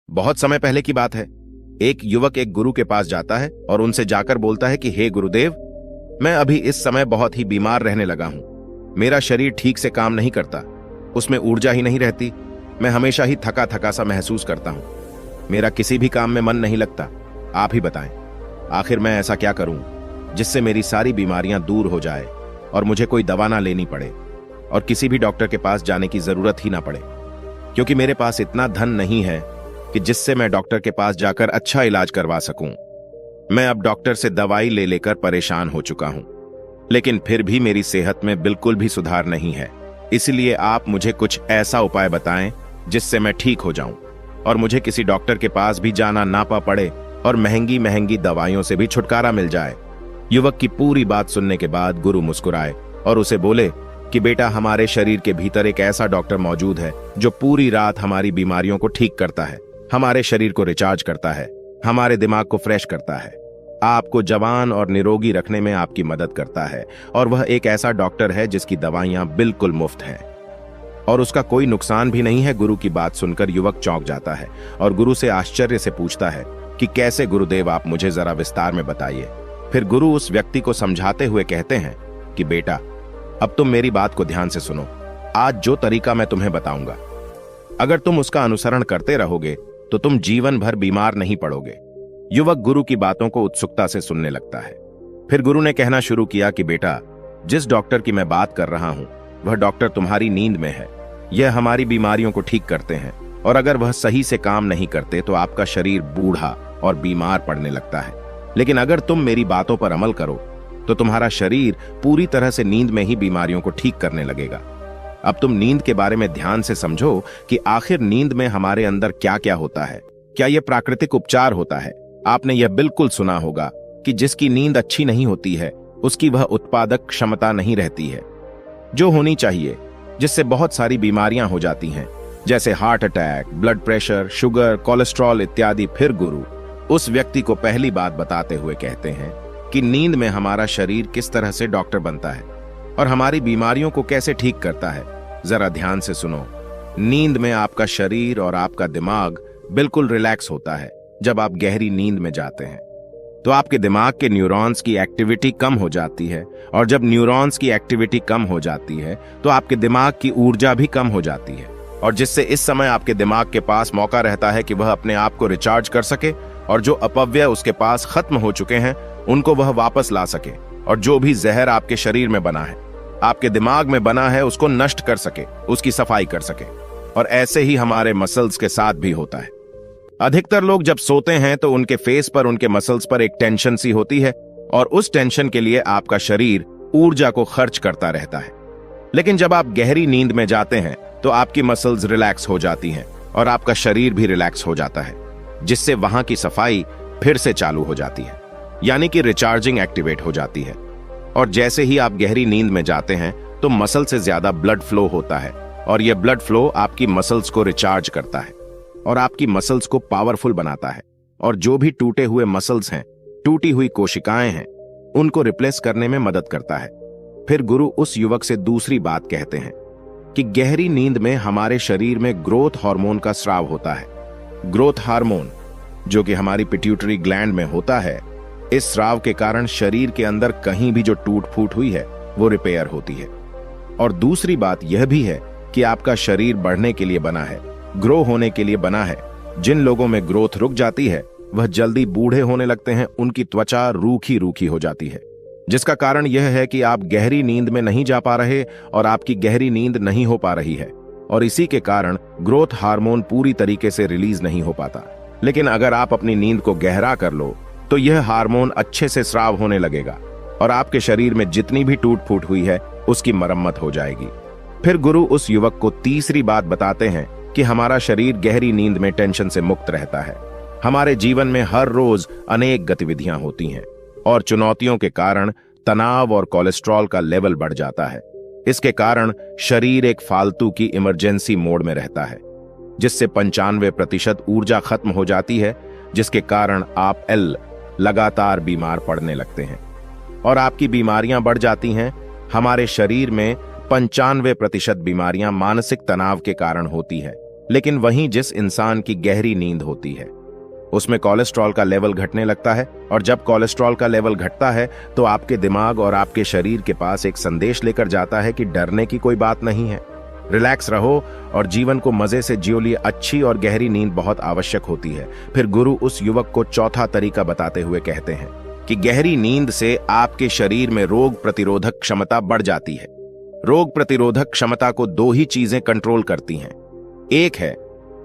बहुत समय पहले की बात है। एक युवक एक गुरु के पास जाता है और उनसे जाकर बोलता है कि हे गुरुदेव, मैं अभी इस समय बहुत ही बीमार रहने लगा हूं। मेरा शरीर ठीक से काम नहीं करता, उसमें ऊर्जा ही नहीं रहती। मैं हमेशा ही थका थका सा महसूस करता हूं। मेरा किसी भी काम में मन नहीं लगता। आप ही बताएं, आखिर मैं ऐसा क्या करूं जिससे मेरी सारी बीमारियां दूर हो जाए और मुझे कोई दवा ना लेनी पड़े और किसी भी डॉक्टर के पास जाने की जरूरत ही ना पड़े, क्योंकि मेरे पास इतना धन नहीं है कि जिससे मैं डॉक्टर के पास जाकर अच्छा इलाज करवा सकूं। मैं अब डॉक्टर से दवाई ले लेकर परेशान हो चुका हूं, लेकिन फिर भी मेरी सेहत में बिल्कुल भी सुधार नहीं है। इसलिए आप मुझे कुछ ऐसा उपाय बताएं जिससे मैं ठीक हो जाऊं और मुझे किसी डॉक्टर के पास भी जाना ना पड़े और महंगी महंगी दवाइयों से भी छुटकारा मिल जाए। युवक की पूरी बात सुनने के बाद गुरु मुस्कुराए और उसे बोले कि बेटा, हमारे शरीर के भीतर एक ऐसा डॉक्टर मौजूद है जो पूरी रात हमारी बीमारियों को ठीक करता है, हमारे शरीर को रिचार्ज करता है, हमारे दिमाग को फ्रेश करता है, आपको जवान और निरोगी रखने में आपकी मदद करता है। और वह एक ऐसा डॉक्टर है जिसकी दवाइयां बिल्कुल मुफ्त हैं और उसका कोई नुकसान भी नहीं है। गुरु की बात सुनकर युवक चौंक जाता है और गुरु से आश्चर्य से पूछता है कि कैसे गुरुदेव, आप मुझे जरा विस्तार में बताइए। फिर गुरु उस व्यक्ति को समझाते हुए कहते हैं कि बेटा, अब तुम मेरी बात को ध्यान से सुनो। आज जो तरीका मैं तुम्हें बताऊंगा, अगर तुम उसका अनुसरण करते रहोगे तो तुम जीवन भर बीमार नहीं पड़ोगे। युवक गुरु की बातों को उत्सुकता से सुनने लगता है। फिर गुरु ने कहना शुरू किया कि बेटा, जिस डॉक्टर की मैं बात कर रहा हूं वह डॉक्टर तुम्हारी नींद में है। यह हमारी बीमारियों को ठीक करते हैं और अगर वह सही से काम नहीं करते तो आपका शरीर बूढ़ा और बीमार पड़ने लगता है। लेकिन अगर तुम मेरी बातों पर अमल करो तो तुम्हारा शरीर पूरी तरह से नींद में ही बीमारियों को ठीक करने लगेगा। अब तुम नींद के बारे में ध्यान से समझो कि आखिर नींद में हमारे अंदर क्या क्या होता है। क्या यह प्राकृतिक उपचार होता है? आपने यह बिल्कुल सुना होगा कि जिसकी नींद अच्छी नहीं होती है उसकी वह उत्पादक क्षमता नहीं रहती है जो होनी चाहिए, जिससे बहुत सारी बीमारियां हो जाती हैं, जैसे heart attack, blood pressure, sugar, cholesterol इत्यादि। फिर गुरु उस व्यक्ति को पहली बात बताते हुए कहते हैं कि नींद में हमारा शरीर किस तरह से डॉक्टर बनता है और हमारी बीमारियों को कैसे ठीक करता है। जरा ध्यान से सुनो। नींद में आपका शरीर और आपका दिमाग बिल्कुल रिलैक्स होता है। जब आप गहरी नींद में जाते हैं तो आपके दिमाग के न्यूरॉन्स की एक्टिविटी कम हो जाती है और जब न्यूरॉन्स की एक्टिविटी कम हो जाती है तो आपके दिमाग की ऊर्जा भी कम हो जाती है, और जिससे इस समय आपके दिमाग के पास मौका रहता है कि वह अपने आप को रिचार्ज कर सके और जो अपव्यय उसके पास खत्म हो चुके हैं उनको वह वापस ला सके, और जो भी जहर आपके शरीर में बना है, आपके दिमाग में बना है, उसको नष्ट कर सके, उसकी सफाई कर सके। और ऐसे ही हमारे मसल्स के साथ भी होता है। अधिकतर लोग जब सोते हैं तो उनके फेस पर, उनके मसल्स पर एक टेंशन सी होती है और उस टेंशन के लिए आपका शरीर ऊर्जा को खर्च करता रहता है। लेकिन जब आप गहरी नींद में जाते हैं तो आपकी मसल्स रिलैक्स हो जाती हैं और आपका शरीर भी रिलैक्स हो जाता है, जिससे वहां की सफाई फिर से चालू हो जाती है, यानी कि रिचार्जिंग एक्टिवेट हो जाती है। और जैसे ही आप गहरी नींद में जाते हैं तो मसल से ज्यादा ब्लड फ्लो होता है और यह ब्लड फ्लो आपकी मसल्स को रिचार्ज करता है और आपकी मसल्स को पावरफुल बनाता है, और जो भी टूटे हुए मसल्स हैं, टूटी हुई कोशिकाएं हैं, उनको रिप्लेस करने में मदद करता है। फिर गुरु उस युवक से दूसरी बात कहते हैं कि गहरी नींद में हमारे शरीर में ग्रोथ हार्मोन का स्राव होता है। ग्रोथ हार्मोन जो कि हमारी पिट्यूटरी ग्लैंड में होता है, इस स्राव के कारण शरीर के अंदर कहीं भी जो टूट फूट हुई है वो रिपेयर होती है। और दूसरी बात यह भी है कि आपका शरीर बढ़ने के लिए बना है, ग्रो होने के लिए बना है। जिन लोगों में ग्रोथ रुक जाती है वह जल्दी बूढ़े होने लगते हैं, उनकी त्वचा रूखी रूखी हो जाती है, जिसका कारण यह है कि आप गहरी नींद में नहीं जा पा रहे और आपकी गहरी नींद नहीं हो पा रही है, और इसी के कारण ग्रोथ हार्मोन पूरी तरीके से रिलीज नहीं हो पाता। लेकिन अगर आप अपनी नींद को गहरा कर लो तो यह हार्मोन अच्छे से स्राव होने लगेगा और आपके शरीर में जितनी भी टूट फूट हुई है उसकी मरम्मत हो जाएगी। फिर गुरु उस युवक को तीसरी बात बताते हैं कि हमारा शरीर गहरी नींद में टेंशन से मुक्त रहता है। हमारे जीवन में हर रोज अनेक गतिविधियां होती हैं और चुनौतियों के कारण तनाव और कोलेस्ट्रॉल का लेवल बढ़ जाता है। इसके कारण शरीर एक फालतू की इमरजेंसी मोड में रहता है, जिससे 95% ऊर्जा खत्म हो जाती है, जिसके कारण आप लगातार बीमार पड़ने लगते हैं और आपकी बीमारियां बढ़ जाती हैं। हमारे शरीर में 95% बीमारियां मानसिक तनाव के कारण होती है, लेकिन वहीं जिस इंसान की गहरी नींद होती है उसमें कोलेस्ट्रॉल का लेवल घटने लगता है, और जब कोलेस्ट्रॉल का लेवल घटता है तो आपके दिमाग और आपके शरीर के पास एक संदेश लेकर जाता है कि डरने की कोई बात नहीं है, रिलैक्स रहो और जीवन को मजे से जियो। लिए अच्छी और गहरी नींद बहुत आवश्यक होती है। फिर गुरु उस युवक को चौथा तरीका बताते हुए कहते हैं कि गहरी नींद से आपके शरीर में रोग प्रतिरोधक क्षमता बढ़ जाती है। रोग प्रतिरोधक क्षमता को दो ही चीजें कंट्रोल करती हैं, एक है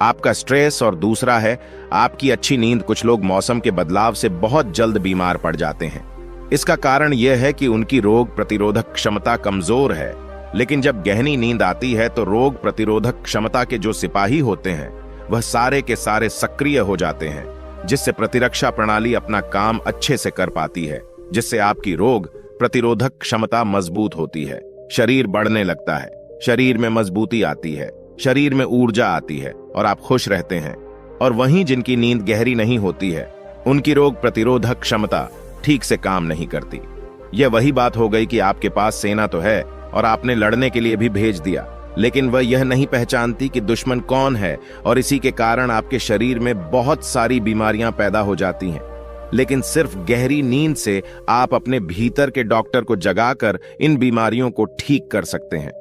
आपका स्ट्रेस और दूसरा है आपकी अच्छी नींद। कुछ लोग मौसम के बदलाव से बहुत जल्द बीमार पड़ जाते हैं। इसका कारण यह है कि उनकी रोग प्रतिरोधक क्षमता कमजोर है, लेकिन जब गहरी नींद आती है तो रोग प्रतिरोधक क्षमता के जो सिपाही होते हैं वह सारे के सारे सक्रिय हो जाते हैं, जिससे प्रतिरक्षा प्रणाली अपना काम अच्छे से कर पाती है, जिससे आपकी रोग प्रतिरोधक क्षमता मजबूत होती है। शरीर बढ़ने लगता है, शरीर में मजबूती आती है, शरीर में ऊर्जा आती है और आप खुश रहते हैं। और वहीं जिनकी नींद गहरी नहीं होती है उनकी रोग प्रतिरोधक क्षमता ठीक से काम नहीं करती। यह वही बात हो गई कि आपके पास सेना तो है और आपने लड़ने के लिए भी भेज दिया, लेकिन वह यह नहीं पहचानती कि दुश्मन कौन है, और इसी के कारण आपके शरीर में बहुत सारी बीमारियां पैदा हो जाती हैं। लेकिन सिर्फ गहरी नींद से आप अपने भीतर के डॉक्टर को जगाकर इन बीमारियों को ठीक कर सकते हैं।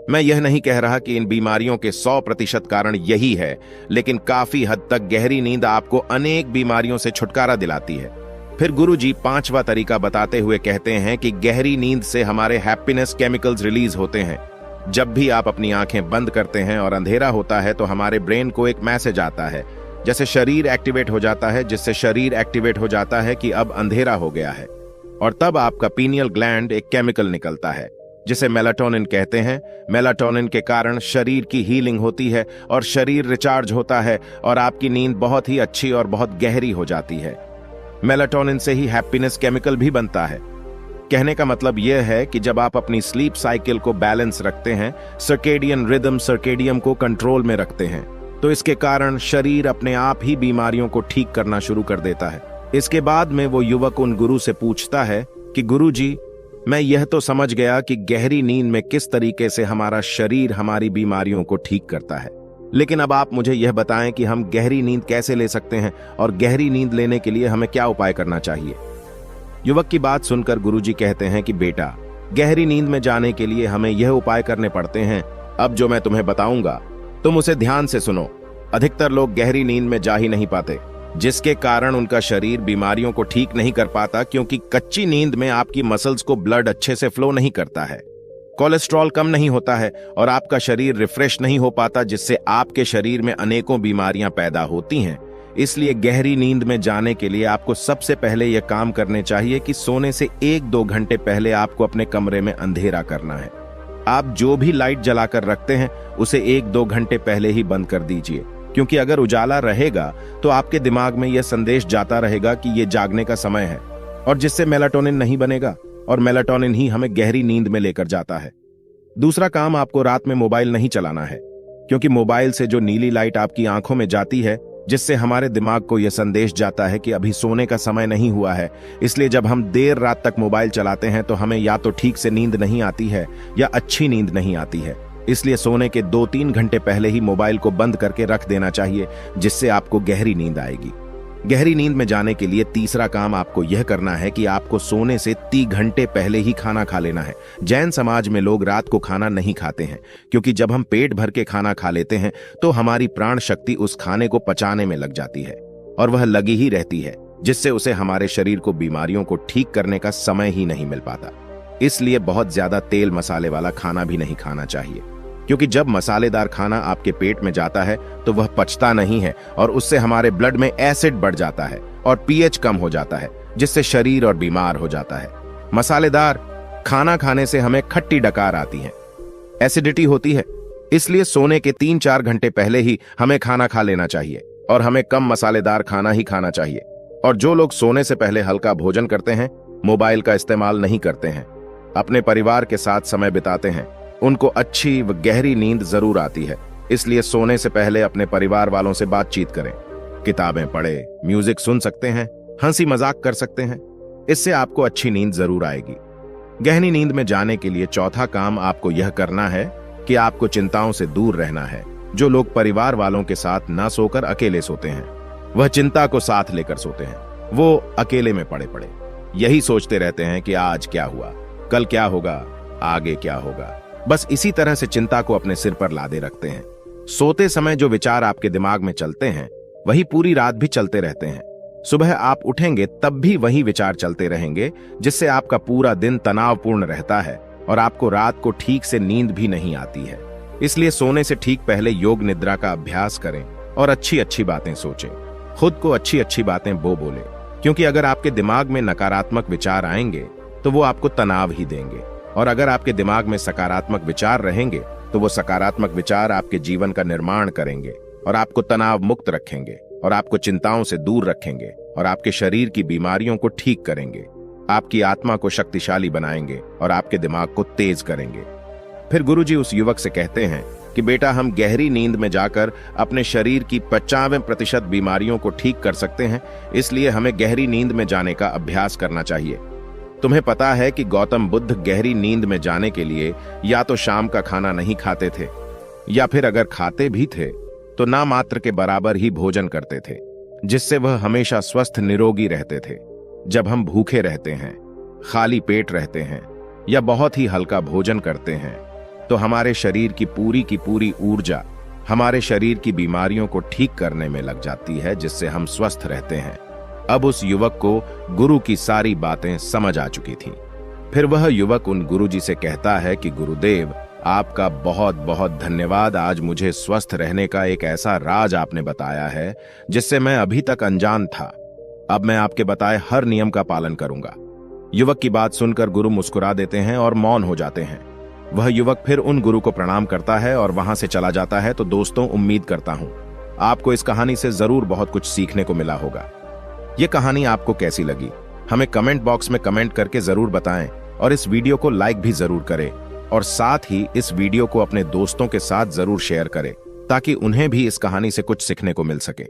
मैं यह नहीं कह रहा कि इन बीमारियों के 100% कारण यही है, लेकिन काफी हद तक गहरी नींद आपको अनेक बीमारियों से छुटकारा दिलाती है। फिर गुरुजी पांचवा तरीका बताते हुए कहते हैं कि गहरी नींद से हमारे हैप्पीनेस केमिकल्स रिलीज होते हैं। जब भी आप अपनी आंखें बंद करते हैं और अंधेरा होता है तो हमारे ब्रेन को एक मैसेज आता है, जैसे शरीर एक्टिवेट हो जाता है, जिससे शरीर एक्टिवेट हो जाता है कि अब अंधेरा हो गया है, और तब आपका पीनियल ग्लैंड एक केमिकल निकलता है जिसे मेलाटोनिन कहते हैं। मेलाटोनिन के कारण शरीर की हीलिंग होती है और शरीर रिचार्ज होता है और आपकी नींद बहुत ही अच्छी और बहुत गहरी हो जाती है। मेलाटोनिन से ही हैप्पीनेस केमिकल भी बनता है। कहने का मतलब यह है कि जब आप अपनी स्लीप साइकिल को बैलेंस रखते हैं, सर्केडियन रिदम सर्केडियम को कंट्रोल में रखते हैं, तो इसके कारण शरीर अपने आप ही बीमारियों को ठीक करना शुरू कर देता है। इसके बाद में वो युवक उन गुरु से पूछता है कि गुरुजी, मैं यह तो समझ गया कि गहरी नींद में किस तरीके से हमारा शरीर हमारी बीमारियों को ठीक करता है, लेकिन अब आप मुझे यह बताएं कि हम गहरी नींद कैसे ले सकते हैं और गहरी नींद लेने के लिए हमें क्या उपाय करना चाहिए। युवक की बात सुनकर गुरुजी कहते हैं कि बेटा, गहरी नींद में जाने के लिए हमें यह उपाय करने पड़ते हैं। अब जो मैं तुम्हें बताऊंगा तुम उसे ध्यान से सुनो। अधिकतर लोग गहरी नींद में जा ही नहीं पाते, जिसके कारण उनका शरीर बीमारियों को ठीक नहीं कर पाता, क्योंकि कच्ची नींद में आपकी मसल्स को ब्लड अच्छे से फ्लो नहीं करता है, कोलेस्ट्रॉल कम नहीं होता है और आपका शरीर रिफ्रेश नहीं हो पाता, जिससे आपके शरीर में अनेकों बीमारियां पैदा होती हैं। इसलिए गहरी नींद में जाने के लिए आपको सबसे पहले यह काम करने चाहिए कि सोने से 1-2 घंटे पहले आपको अपने कमरे में अंधेरा करना है। आप जो भी लाइट जलाकर रखते हैं उसे 1-2 घंटे पहले ही बंद कर दीजिए, क्योंकि अगर उजाला रहेगा तो आपके दिमाग में यह संदेश जाता रहेगा कि यह जागने का समय है, और जिससे मेलाटोनिन नहीं बनेगा, और मेलाटोनिन ही हमें गहरी नींद में लेकर जाता है। दूसरा काम, आपको रात में मोबाइल नहीं चलाना है, क्योंकि मोबाइल से जो नीली लाइट आपकी आंखों में जाती है, जिससे हमारे दिमाग को यह संदेश जाता है कि अभी सोने का समय नहीं हुआ है। इसलिए जब हम देर रात तक मोबाइल चलाते हैं तो हमें या तो ठीक से नींद नहीं आती है या अच्छी नींद नहीं आती है। इसलिए सोने के 2-3 घंटे पहले ही मोबाइल को बंद करके रख देना चाहिए, जिससे आपको गहरी नींद आएगी। गहरी नींद में जाने के लिए तीसरा काम आपको यह करना है कि आपको सोने से 3 घंटे पहले ही खाना खा लेना है। जैन समाज में लोग रात को खाना नहीं खाते हैं, क्योंकि जब हम पेट भर के खाना खा लेते हैं तो हमारी प्राण शक्ति उस खाने को पचाने में लग जाती है और वह लगी ही रहती है, जिससे उसे हमारे शरीर को बीमारियों को ठीक करने का समय ही नहीं मिल पाता। इसलिए बहुत ज्यादा तेल मसाले वाला खाना भी नहीं खाना चाहिए, क्योंकि जब मसालेदार खाना आपके पेट में जाता है तो वह पचता नहीं है और उससे हमारे ब्लड में एसिड बढ़ जाता है और पीएच कम हो जाता है, जिससे शरीर और बीमार हो जाता है। मसालेदार खाना खाने से हमें खट्टी डकार आती है, एसिडिटी होती है। इसलिए सोने के 3-4 घंटे पहले ही हमें खाना खा लेना चाहिए और हमें कम मसालेदार खाना ही खाना चाहिए। और जो लोग सोने से पहले हल्का भोजन करते हैं, मोबाइल का इस्तेमाल नहीं करते हैं, अपने परिवार के साथ समय बिताते हैं, उनको अच्छी व गहरी नींद जरूर आती है। इसलिए सोने से पहले अपने परिवार वालों से बातचीत करें, किताबें पढ़े, म्यूजिक सुन सकते हैं, हंसी मजाक कर सकते हैं। इससे आपको अच्छी नींद जरूर आएगी। गहरी नींद में जाने के लिए चौथा काम आपको यह करना है कि आपको चिंताओं से दूर रहना है। जो लोग परिवार वालों के साथ ना सोकर अकेले सोते हैं, वह चिंता को साथ लेकर सोते हैं। वो अकेले में पड़े पड़े यही सोचते रहते हैं कि आज क्या हुआ, कल क्या होगा, आगे क्या होगा। बस इसी तरह से चिंता को अपने सिर पर लादे रखते हैं। सोते समय जो विचार आपके दिमाग में चलते हैं वही पूरी रात भी चलते रहते हैं। सुबह आप उठेंगे तब भी वही विचार चलते रहेंगे, जिससे आपका पूरा दिन तनावपूर्ण रहता है और आपको रात को ठीक से नींद भी नहीं आती है। इसलिए सोने से ठीक पहले योग निद्रा का अभ्यास करें और अच्छी अच्छी बातें सोचें। खुद को अच्छी अच्छी बातें बोले, क्योंकि अगर आपके दिमाग में नकारात्मक विचार आएंगे तो वो आपको तनाव ही देंगे, और अगर आपके दिमाग में सकारात्मक विचार रहेंगे तो वो सकारात्मक विचार आपके जीवन का निर्माण करेंगे और आपको तनाव मुक्त रखेंगे और आपको चिंताओं से दूर रखेंगे और आपके शरीर की बीमारियों को ठीक करेंगे, आपकी आत्मा को शक्तिशाली बनाएंगे और आपके दिमाग को तेज करेंगे। फिर गुरुजी उस युवक से कहते हैं कि बेटा, हम गहरी नींद में जाकर अपने शरीर की 95% बीमारियों को ठीक कर सकते हैं, इसलिए हमें गहरी नींद में जाने का अभ्यास करना चाहिए। तुम्हें पता है कि गौतम बुद्ध गहरी नींद में जाने के लिए या तो शाम का खाना नहीं खाते थे, या फिर अगर खाते भी थे तो ना मात्र के बराबर ही भोजन करते थे, जिससे वह हमेशा स्वस्थ निरोगी रहते थे। जब हम भूखे रहते हैं, खाली पेट रहते हैं या बहुत ही हल्का भोजन करते हैं तो हमारे शरीर की पूरी ऊर्जा हमारे शरीर की बीमारियों को ठीक करने में लग जाती है, जिससे हम स्वस्थ रहते हैं। अब उस युवक को गुरु की सारी बातें समझ आ चुकी थीं। फिर वह युवक उन गुरुजी से कहता है कि गुरुदेव, आपका बहुत बहुत धन्यवाद। आज मुझे स्वस्थ रहने का एक ऐसा राज आपने बताया है जिससे मैं अभी तक अनजान था। अब मैं आपके बताए हर नियम का पालन करूंगा। युवक की बात सुनकर गुरु मुस्कुरा देते हैं और मौन हो जाते हैं। वह युवक फिर उन गुरु को प्रणाम करता है और वहां से चला जाता है। तो दोस्तों, उम्मीद करता हूं आपको इस कहानी से जरूर बहुत कुछ सीखने को मिला होगा। ये कहानी आपको कैसी लगी हमें कमेंट बॉक्स में कमेंट करके जरूर बताएं, और इस वीडियो को लाइक भी जरूर करें, और साथ ही इस वीडियो को अपने दोस्तों के साथ जरूर शेयर करें ताकि उन्हें भी इस कहानी से कुछ सीखने को मिल सके।